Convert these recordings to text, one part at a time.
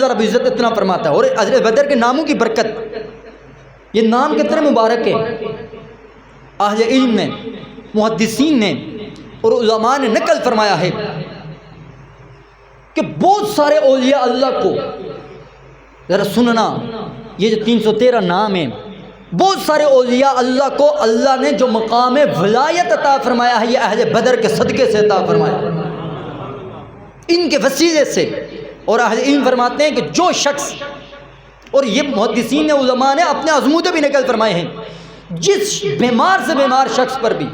اللہ رب العزت اتنا فرماتا ہے. اور اہل بدر کے ناموں کی برکت، یہ نام کتنے مبارک ہیں. اہل علم نے، محدثین نے اور علماء نے نقل فرمایا ہے کہ بہت سارے اولیاء اللہ کو، ذرا سننا، یہ جو 313 نام ہیں، بہت سارے اولیاء اللہ کو اللہ نے جو مقام ولایت عطا فرمایا ہے، یہ اہل بدر کے صدقے سے عطا فرمایا، ان کے وسیلے سے. اور اہل علم فرماتے ہیں کہ جو شخص، اور یہ محدثین نے، علماء نے اپنے عظمودے بھی نقل فرمائے ہیں، جس بیمار سے بیمار شخص پر بھی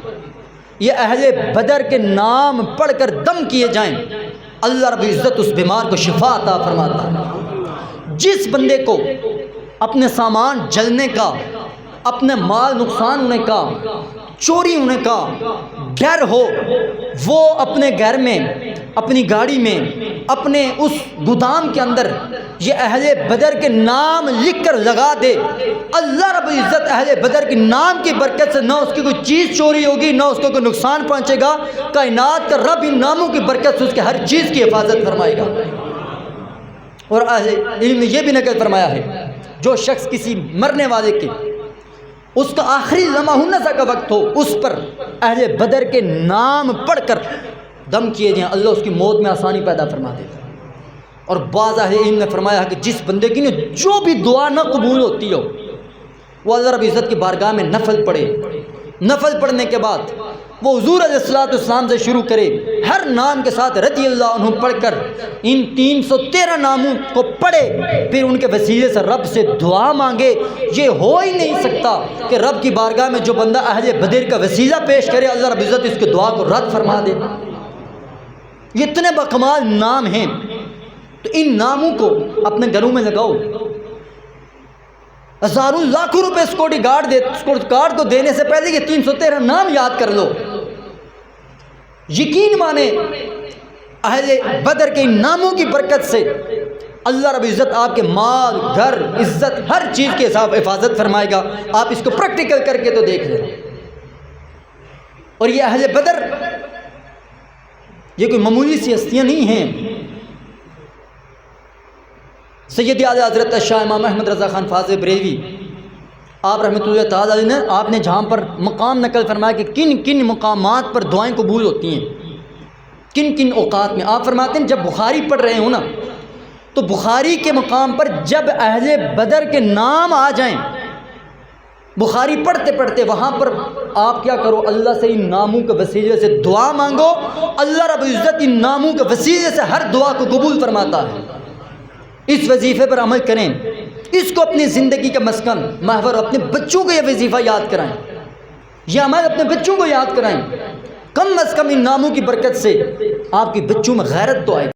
یہ اہل بدر کے نام پڑھ کر دم کیے جائیں، اللہ رب العزت اس بیمار کو شفا عطا فرماتا ہے. جس بندے کو اپنے سامان جلنے کا، اپنے مال نقصان ہونے کا، چوری ہونے کا ڈر ہو، وہ اپنے گھر میں، اپنی گاڑی میں، اپنے اس گودام کے اندر یہ اہل بدر کے نام لکھ کر لگا دے، اللہ رب العزت اہل بدر کے نام کی برکت سے نہ اس کی کوئی چیز چوری ہوگی، نہ اس کو کوئی نقصان پہنچے گا. کائنات کا رب ان ناموں کی برکت سے اس کے ہر چیز کی حفاظت فرمائے گا. اور اہل علم نے یہ بھی نقل فرمایا ہے، جو شخص کسی مرنے والے کے، اس کا آخری لمحہ نزع کا وقت ہو، اس پر اہل بدر کے نام پڑھ کر دم کیے جائیں، اللہ اس کی موت میں آسانی پیدا فرما دیتا ہے. اور بعض اہل علم نے فرمایا کہ جس بندے کی جو بھی دعا نہ قبول ہوتی ہو، وہ اللہ رب العزت کی بارگاہ میں نفل پڑھے. نفل پڑھنے کے بعد وہ حضور علیہ السلام سے شروع کرے، ہر نام کے ساتھ رضی اللہ عنہ پڑھ کر ان 313 ناموں کو پڑھے، پھر ان کے وسیلے سے رب سے دعا مانگے. یہ ہو ہی نہیں سکتا کہ رب کی بارگاہ میں جو بندہ اہل بدر کا وسیلہ پیش کرے، اللہ رب العزت اس کی دعا کو رد فرما دے. یہ اتنے بکمال نام ہیں، تو ان ناموں کو اپنے گھروں میں لگاؤ. ہزاروں لاکھوں روپے سیکورٹی گارڈ کو دینے سے پہلے یہ 313 نام یاد کر لو. یقین مانے اہل بدر کے ان ناموں کی برکت سے اللہ رب العزت آپ کے مال، گھر، عزت، ہر چیز کے حفاظت فرمائے گا. آپ اس کو پریکٹیکل کر کے تو دیکھ لیں. اور یہ اہل بدر یہ کوئی معمولی سی ہستیاں نہیں ہیں. سید اعلیٰ حضرت شاہ امام احمد رضا خان فاضل بریلوی آپ رحمۃ اللہ تعالیٰ علیہ نے، آپ نے جہاں پر مقام نقل فرمایا کہ کن کن مقامات پر دعائیں قبول ہوتی ہیں، کن کن اوقات میں، آپ فرماتے ہیں جب بخاری پڑھ رہے ہوں نا، تو بخاری کے مقام پر جب اہل بدر کے نام آ جائیں، بخاری پڑھتے پڑھتے وہاں پر آپ کیا کرو، اللہ سے ان ناموں کے وسیلے سے دعا مانگو. اللہ رب العزت ان ناموں کے وسیلے سے ہر دعا کو قبول فرماتا ہے. اس وظیفے پر عمل کریں، اس کو اپنی زندگی کا مسکن محور، اپنے بچوں کو یہ وظیفہ یاد کرائیں، یہ عمل اپنے بچوں کو یاد کرائیں. کم از کم ان ناموں کی برکت سے آپ کے بچوں میں غیرت تو آئے.